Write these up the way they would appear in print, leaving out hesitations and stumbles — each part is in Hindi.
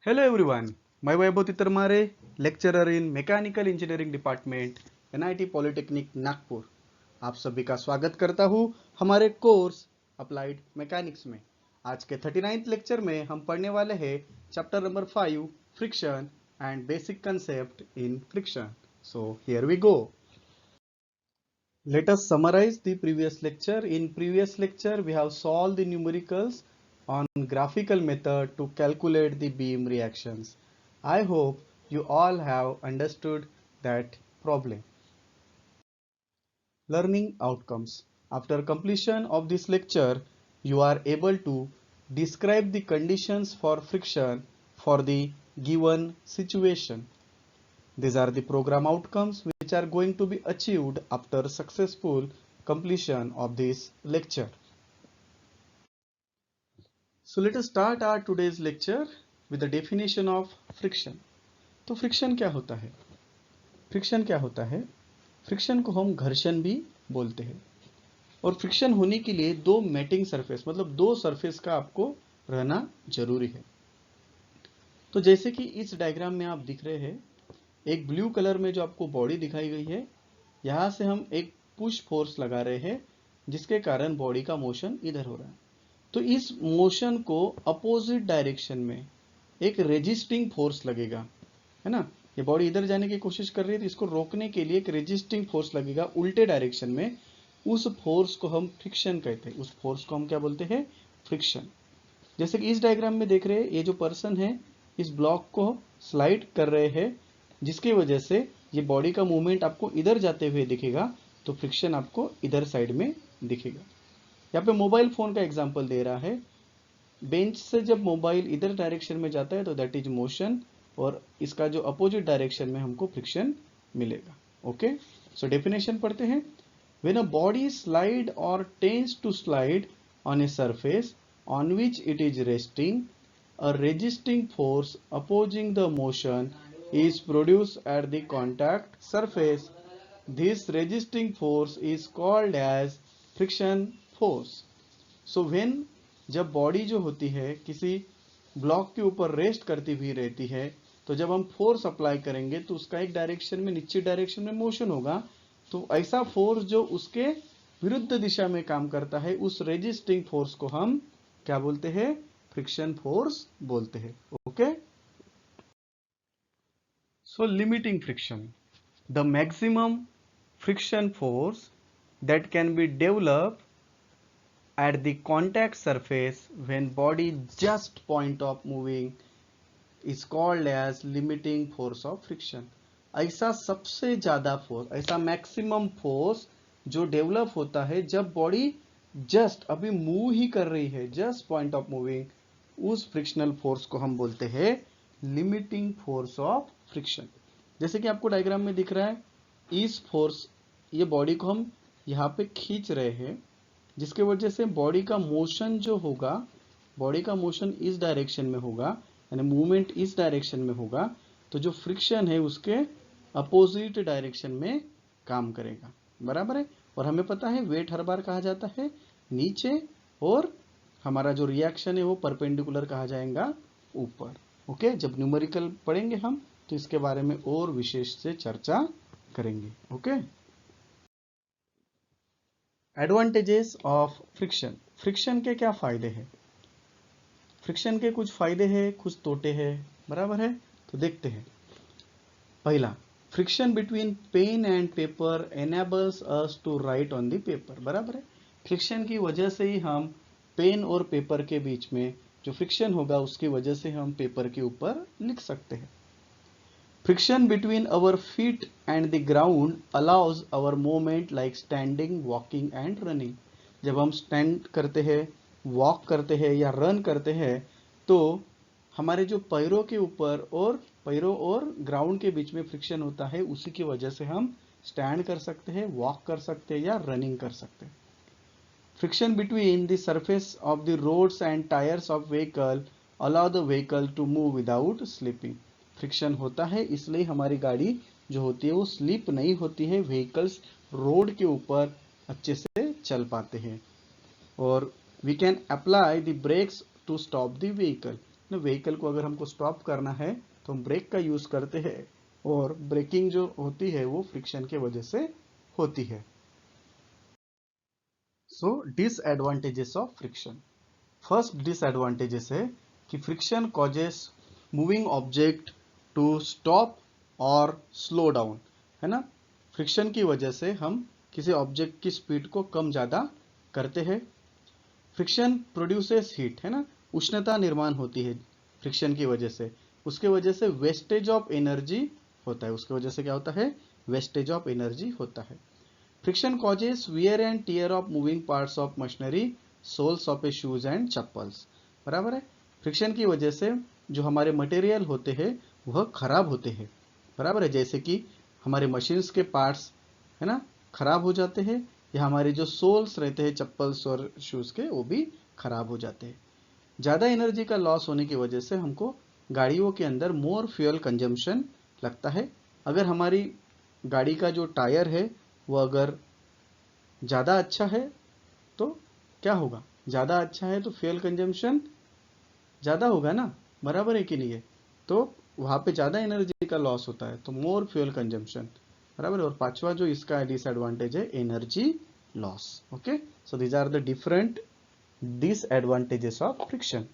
Hello everyone, मैं Vaibhav Titarmare, lecturer in mechanical engineering department NIT polytechnic Nagpur. आप सभी का स्वागत करता हूँ हमारे कोर्स अप्लाइड मैकेनिक्स में। आज के 39th लेक्चर में हम पढ़ने वाले हैं chapter number 5 friction and basic concept in friction. So here we go. Let us summarize the previous lecture. In previous lecture, we have solved the numericals on graphical method to calculate the beam reactions. I hope you all have understood that problem. Learning outcomes. After completion of this lecture, you are able to describe the conditions for friction for the given situation. These are the program outcomes which are going to be achieved after successful completion of this lecture. So let us start our today's lecture with the definition of friction. तो फ्रिक्शन क्या होता है? फ्रिक्शन क्या होता है? फ्रिक्शन को हम घर्षण भी बोलते हैं। और फ्रिक्शन होने के लिए दो मैटिंग सरफेस मतलब दो सरफेस का आपको रहना जरूरी है। तो जैसे कि इस डायग्राम में आप दिख रहे हैं, एक ब्लू कलर में जो आपको बॉडी दिखाई गई है, यहां से हम एक पुश फोर्स लगा रहे हैं जिसके कारण बॉडी का मोशन इधर हो रहा है। तो इस मोशन को अपोजिट डायरेक्शन में एक रेजिस्टिंग फोर्स लगेगा, है ना। ये बॉडी इधर जाने की कोशिश कर रही है तो इसको रोकने के लिए एक रेजिस्टिंग फोर्स लगेगा उल्टे डायरेक्शन में। उस फोर्स को हम फ्रिक्शन कहते हैं। उस फोर्स को हम क्या बोलते हैं? फ्रिक्शन। जैसे कि इस डायग्राम में देख रहे हैं, ये जो पर्सन है इस ब्लॉक को स्लाइड कर रहे हैं, जिसकी वजह से ये बॉडी का मूवमेंट आपको इधर जाते हुए दिखेगा, तो फ्रिक्शन आपको इधर साइड में दिखेगा। यहाँ पे मोबाइल फोन का एग्जांपल दे रहा है। बेंच से जब मोबाइल इधर डायरेक्शन में जाता है तो दैट इज मोशन, और इसका जो अपोजिट डायरेक्शन में हमको फ्रिक्शन मिलेगा। ओके, सो डेफिनेशन पढ़ते हैं। व्हेन अ बॉडी स्लाइड और tends to slide on a surface on which it is resting, a resisting force opposing the motion is produced at the contact surface. This resisting force is called as friction force. So when जब बॉडी जो होती है किसी ब्लॉक के ऊपर रेस्ट करती हुई रहती है, तो जब हम फोर्स अप्लाई करेंगे तो उसका एक डायरेक्शन में नीचे डायरेक्शन में मोशन होगा। तो ऐसा फोर्स जो उसके विरुद्ध दिशा में काम करता है, उस रेजिस्टिंग फोर्स को हम क्या बोलते हैं? फ्रिक्शन फोर्स बोलते हैं। Okay, so limiting friction, the maximum friction force that can be develop at the contact surface when body just point of moving is called as limiting force of friction. ऐसा सबसे ज्यादा फोर्स, ऐसा मैक्सिमम फोर्स जो डेवलप होता है जब बॉडी जस्ट अभी मूव ही कर रही है, जस्ट पॉइंट ऑफ मूविंग, उस फ्रिक्शनल फोर्स को हम बोलते हैं लिमिटिंग फोर्स ऑफ फ्रिक्शन। जैसे कि आपको डायग्राम में दिख रहा है, इस फोर्स, ये बॉडी को हम यहाँ पे खींच रहे हैं, जिसके वजह से बॉडी का मोशन जो होगा, बॉडी का मोशन इस डायरेक्शन में होगा, यानी मूवमेंट इस डायरेक्शन में होगा, तो जो फ्रिक्शन है उसके अपोजिट डायरेक्शन में काम करेगा। बराबर है। और हमें पता है वेट हर बार कहा जाता है नीचे, और हमारा जो रिएक्शन है वो परपेंडिकुलर कहा जाएगा ऊपर। ओके, जब न्यूमेरिकल पढ़ेंगे हम तो इसके बारे में और विशेष से चर्चा करेंगे। Okay, advantages of friction. Friction के क्या फायदे हैं? फ्रिक्शन के कुछ फायदे हैं, कुछ तोटे हैं। बराबर है, तो देखते हैं। पहला, friction between pen and paper enables us to write on the paper. बराबर है, फ्रिक्शन की वजह से ही हम पेन और पेपर के बीच में जो फ्रिक्शन होगा उसकी वजह से हम पेपर के ऊपर लिख सकते हैं। Friction between our feet and the ground allows our movement like standing, walking and running. जब हम स्टैंड करते हैं, वॉक करते हैं या रन करते हैं, तो हमारे जो पैरों के ऊपर और पैरों और ग्राउंड के बीच में फ्रिक्शन होता है, उसी की वजह से हम स्टैंड कर सकते हैं, वॉक कर सकते हैं या रनिंग कर सकते हैं। Friction between the surface of the roads and tires of vehicle allow the vehicle to move without slipping. Friction होता है इसलिए हमारी गाड़ी जो होती है वो स्लिप नहीं होती है, व्हीकल्स रोड के ऊपर अच्छे से चल पाते हैं। और we can apply the brakes to stop the vehicle. ना व्हीकल को अगर हमको स्टॉप करना है तो हम ब्रेक का यूज करते हैं, और ब्रेकिंग जो होती है वो फ्रिक्शन के वजह से होती है। So disadvantages of friction. First disadvantages है कि friction causes moving object to stop और स्लो डाउन, है ना। फ्रिक्शन की वजह से हम किसी ऑब्जेक्ट की स्पीड को कम ज्यादा करते हैं। फ्रिक्शन प्रोड्यूसेस हीट, है ना, उष्णता निर्माण होती है फ्रिक्शन की वजह से। उसके वजह से वेस्टेज ऑफ एनर्जी होता है, उसके वजह से क्या होता है, वेस्टेज ऑफ एनर्जी होता है। Friction causes wear and tear of moving parts of machinery, soles of a shoes and chappals. बराबर है। फ्रिक्शन की वजह से जो हमारे मटेरियल होते हैं वह खराब होते हैं। बराबर है। जैसे कि हमारे मशीन्स के पार्ट्स, है ना, खराब हो जाते हैं, या हमारे जो सोल्स रहते हैं चप्पल्स और शूज के वो भी खराब हो जाते हैं। ज़्यादा एनर्जी का लॉस होने की वजह से हमको गाड़ियों के अंदर मोर फ्यूल कंजम्पशन लगता है। अगर हमारी गाड़ी का जो टायर है वो अगर ज़्यादा अच्छा है तो क्या होगा, ज़्यादा अच्छा है तो फ्यूल कंजम्पशन ज़्यादा होगा ना, बराबर है कि नहीं है। तो वहाँ पे ज़्यादा एनर्जी का लॉस होता है, तो मोर फ्यूल कंजम्पशन। बराबर है। और पांचवा जो इसका डिसएडवांटेज है, energy loss. Okay, so these are the different disadvantages of friction.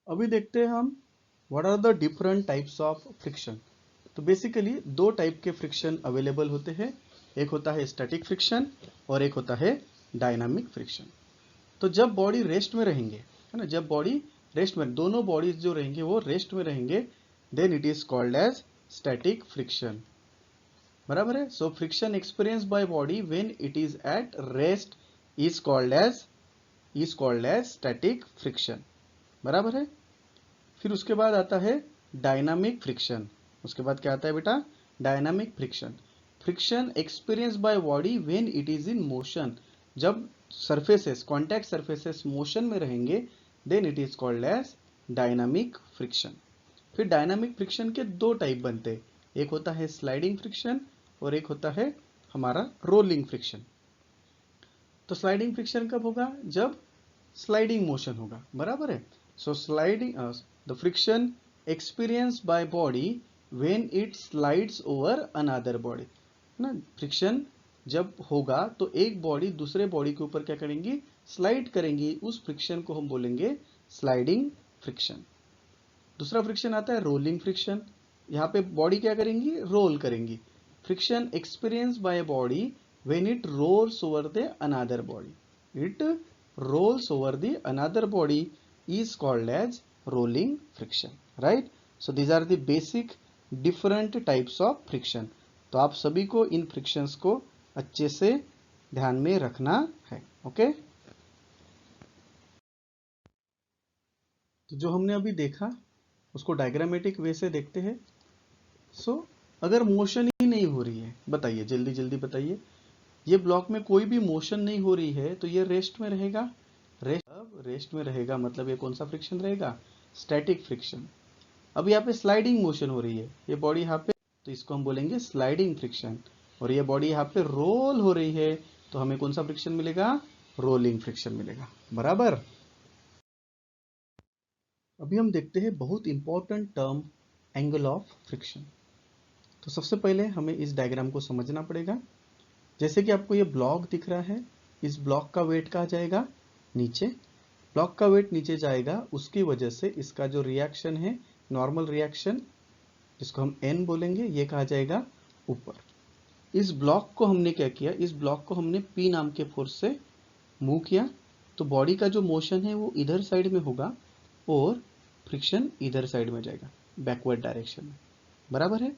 अभी देखते हैं हम what are the different types of friction. तो बेसिकली दो टाइप के फ्रिक्शन अवेलेबल होते हैं, एक होता है स्टैटिक फ्रिक्शन और एक होता है डायनामिक फ्रिक्शन। तो जब बॉडी रेस्ट में रहेंगे, है ना, जब बॉडी रेस्ट में, दोनों बॉडीज जो रहेंगे वो रेस्ट में रहेंगे, then it is called as static friction. बराबर है। So friction experience by body when it is at rest is called as static friction. बराबर है। फिर उसके बाद आता है डायनामिक फ्रिक्शन। उसके बाद क्या आता है बेटा, dynamic friction. Friction experience by body when it is in motion, जब सरफेसेस, कांटेक्ट सरफेसेस मोशन में रहेंगे, then it is called as dynamic friction. फिर डायनामिक फ्रिक्शन के दो टाइप बनते हैं, एक होता है स्लाइडिंग फ्रिक्शन और एक होता है हमारा रोलिंग फ्रिक्शन। तो स्लाइडिंग फ्रिक्शन कब होगा, जब स्लाइडिंग मोशन होगा। बराबर है। So sliding the friction experience by body when it slides over another body, ना। फ्रिक्शन जब होगा तो एक बॉडी दूसरे बॉडी के ऊपर क्या करेंगी, स्लाइड करेंगी, उस फ्रिक्शन को हम बोलेंगे स्लाइडिंग फ्रिक्शन। दूसरा फ्रिक्शन आता है रोलिंग फ्रिक्शन। यहाँ पे बॉडी क्या करेंगी, रोल करेंगी। Friction experience by body when it rolls over the another body, it rolls over the another body is called as rolling friction, right? So these are the basic different types of friction. तो आप सभी को इन frictions को अच्छे से ध्यान में रखना है। ओके, तो जो हमने अभी देखा उसको डायग्रामेटिक वे से देखते हैं। सो अगर मोशन ही नहीं हो रही है, बताइए जल्दी जल्दी बताइए, ये ब्लॉक में कोई भी मोशन नहीं हो रही है तो ये रेस्ट में रहेगा। रेस्ट में रहेगा मतलब ये कौन सा फ्रिक्शन रहेगा, स्टैटिक फ्रिक्शन। अब यहाँ पे स्लाइडिंग मोशन हो रही है, ये बॉडी यहाँ पे, तो इसको हम बोलेंगे स्लाइडिंग फ्रिक्शन। और ये बॉडी यहाँ पे रोल हो रही है तो हमें कौन सा फ्रिक्शन मिलेगा, रोलिंग फ्रिक्शन मिलेगा। बराबर। अभी हम देखते हैं बहुत important term, angle of friction. तो सबसे पहले हमें इस डायग्राम को समझना पड़ेगा। जैसे कि आपको ये ब्लॉक दिख रहा है, इस ब्लॉक का वेट कहाँ जाएगा, नीचे। ब्लॉक का वेट नीचे जाएगा, उसकी वजह से इसका जो रिएक्शन है, नॉर्मल रिएक्शन, जिसको हम एन बोलेंगे, ये कहा जाएगा ऊपर। इस ब्लॉक को हमने क्या किया, इस ब्लॉक को हमने पी नाम के फोर्स से मूव किया, तो बॉडी का जो मोशन है वो इधर साइड में होगा और फ्रिक्शन इधर साइड में जाएगा, बैकवर्ड डायरेक्शन में। बराबर है।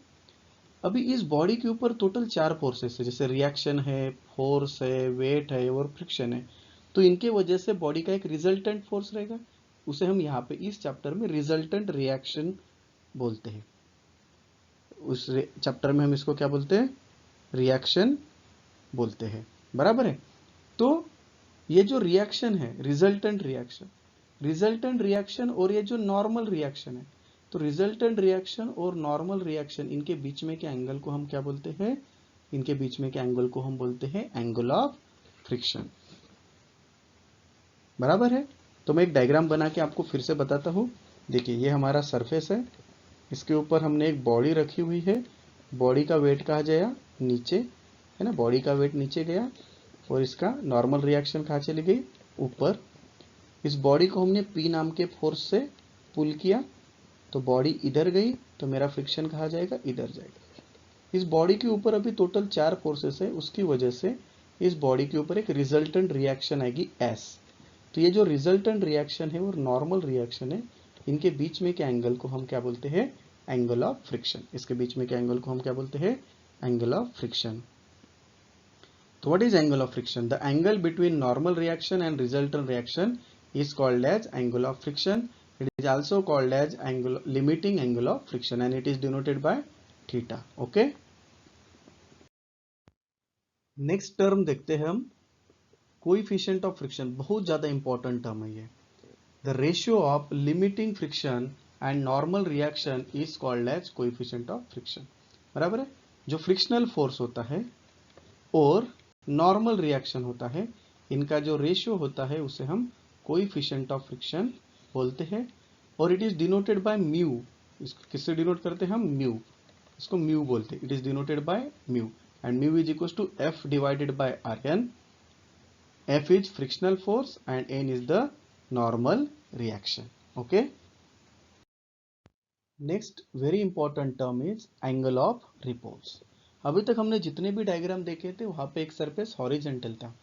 अभी इस बॉडी के ऊपर टोटल 4 फोर्सेस है, जैसे रिएक्शन है, फोर्स है, वेट है और फ्रिक्शन है। तो इनके वजह से बॉडी का एक रिजल्टेंट फोर्स रहेगा, उसे हम यहाँ पे इस चैप्टर में रिजल्टेंट रिएक्शन बोलते हैं। उस चैप्टर में हम इसको क्या बोलते हैं, रिएक्शन बोलते हैं। बराबर है। तो ये जो रिएक्शन है, रिजल्टेंट रिएक्शन और ये जो नॉर्मल रिएक्शन है, तो रिजल्टेंट रिएक्शन और नॉर्मल रिएक्शन, इनके बीच में के एंगल को हम क्या बोलते हैं, इनके बीच में के एंगल को हम बोलते हैं एंगल ऑफ फ्रिक्शन। बराबर है। तो मैं एक डायग्राम बना के आपको फिर से बताता हूं। देखिए ये हमारा सरफेस है, इसके ऊपर हमने एक बॉडी रखी हुई है। बॉडी का वेट कहाँ गया? नीचे, है ना, बॉडी का वेट नीचे गया और इसका नॉर्मल रिएक्शन कहाँ चली गई? ऊपर। इस बॉडी को हमने पी नाम के फोर्स से पुल किया तो बॉडी इधर गई, तो मेरा फ्रिक्शन कहाँ जाएगा? इधर जाएगा। इस बॉडी के ऊपर अभी टोटल 4 फोर्सेस है, उसकी वजह से इस बॉडी के ऊपर एक रिजल्टेंट रिएक्शन आएगी एस। तो ये जो रिजल्टेंट रिएक्शन है वो नॉर्मल रिएक्शन है। इनके बीच में के एंगल को हम क्या बोलते हैं? Angle of friction. इसके बीच में के एंगल को हम क्या बोलते हैं? Angle of friction. तो what is angle of friction? The angle between normal reaction and resultant reaction is called as angle of friction. It is also called as limiting angle of friction and it is denoted by theta. Okay. Next term देखते हैं हम, कोएफिशिएंट ऑफ फ्रिक्शन। बहुत ज्यादा इंपॉर्टेंट टर्म है ये। The ratio of limiting friction and normal reaction is called as coefficient of friction. बराबर है? जो फ्रिक्शनल फोर्स होता है और नॉर्मल रिएक्शन होता है, इनका जो रेशियो होता है उसे हम कोएफिशिएंट ऑफ फ्रिक्शन बोलते हैं और it is denoted by mu. इसको किससे डिनोट करते हैं हम? म्यू। इसको म्यू बोलते हैं। It is denoted by mu and mu is equal to F divided by R N. F is frictional force and N is the normal reaction. Okay. Next very important term is angle of repose. अभी तक हमने जितने भी डायग्राम देखे थे वहां पे एक सरफेस हॉरिजॉन्टल था,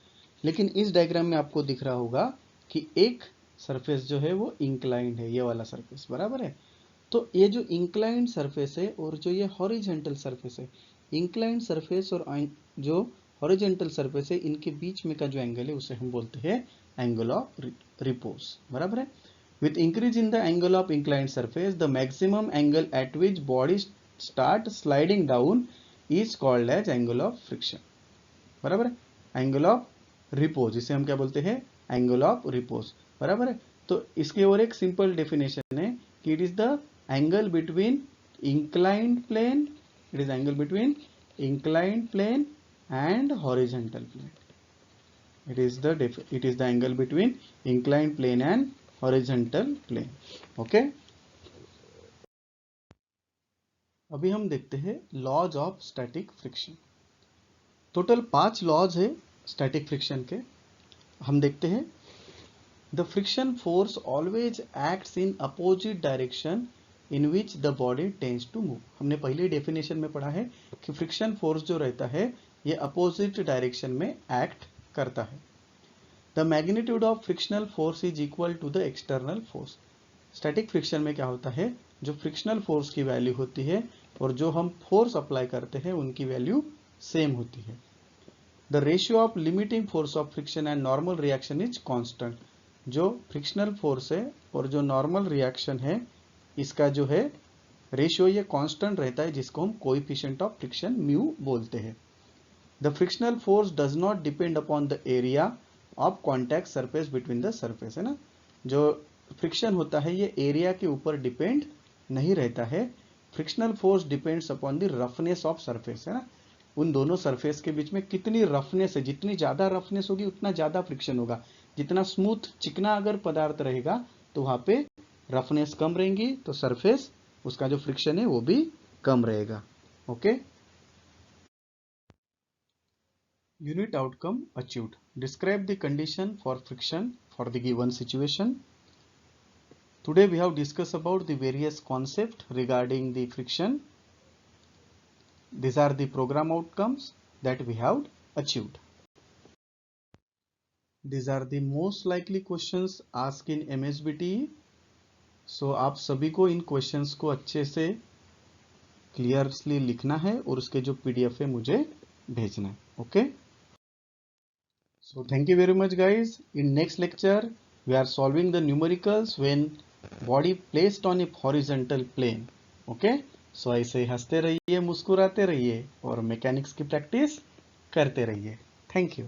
लेकिन इस डायग्राम में आपको दिख रहा होगा कि एक सरफेस जो है वो इंक्लाइंड है, ये वाला सरफेस। बराबर है? तो ये जो इंक्लाइंड सरफेस है और जो ये हॉरिजॉन्टल सरफेस है, इंक्लाइंड सरफेस और जो हॉरिजॉन्टल सरफेस है, इनके बीच में का जो एंगल है उसे हम बोलते हैं एंगल ऑफ रिपोज। बराबर है? With increase in the angle of inclined surface the maximum angle at which body start sliding down is called as angle of friction. बराबर है? एंगल ऑफ रिपोज, इसे हम क्या बोलते हैं? Angle of repose. बराबर है? तो इसके और एक सिंपल डेफिनेशन है कि it is the angle between inclined plane, it is angle between inclined plane and horizontal plane. it is the angle between inclined plane and horizontal plane. okay. अभी हम देखते हैं laws of static friction. Total 5 laws है स्टैटिक फ्रिक्शन के। हम देखते हैं the friction force always acts in opposite direction in which the body tends to move. हमने पहले डेफिनेशन में पढ़ा है कि फ्रिक्शन फोर्स जो रहता है ये अपोजिट डायरेक्शन में एक्ट करता है। The magnitude of frictional force is equal to the external force. Static friction में क्या होता है? जो फ्रिक्शनल फोर्स की वैल्यू होती है और जो हम फोर्स अप्लाई करते हैं उनकी वैल्यू सेम होती है। The ratio of limiting force of friction and normal reaction is constant. जो फ्रिक्शनल फोर्स है और जो नॉर्मल रिएक्शन है इसका जो है रेशियो ये कांस्टेंट रहता है, जिसको हम कोएफिशिएंट ऑफ फ्रिक्शन म्यू बोलते हैं। The frictional force does not depend upon the area of contact surface between the surface, है ना। जो फ्रिक्शन होता है ये एरिया के ऊपर डिपेंड नहीं रहता है। Frictional force depends upon the roughness of surface, है ना। उन दोनों सरफेस के बीच में कितनी रफनेस है, जितनी ज्यादा रफनेस होगी उतना ज्यादा फ्रिक्शन होगा। जितना स्मूथ चिकना अगर पदार्थ रहेगा तो वहां पे रफनेस कम रहेंगी, तो सरफेस उसका जो फ्रिक्शन है वो भी कम रहेगा। Okay. Unit outcome achieved. Describe the condition for friction for the given situation. Today we have discussed about the various concepts regarding the friction. These are the program outcomes that we have achieved. These are the most likely questions asked in MSBTE. So आप सभी को इन क्वेश्चंस को अच्छे से क्लियरली लिखना है और उसके जो PDF है मुझे भेजना है। Okay. So thank you very much guys. In next lecture we are solving the numericals when body placed on a horizontal plane. Okay. So ऐसे हंसते रहिए, मुस्कुराते रहिए और मैकेनिक्स की प्रैक्टिस करते रहिए। Thank you.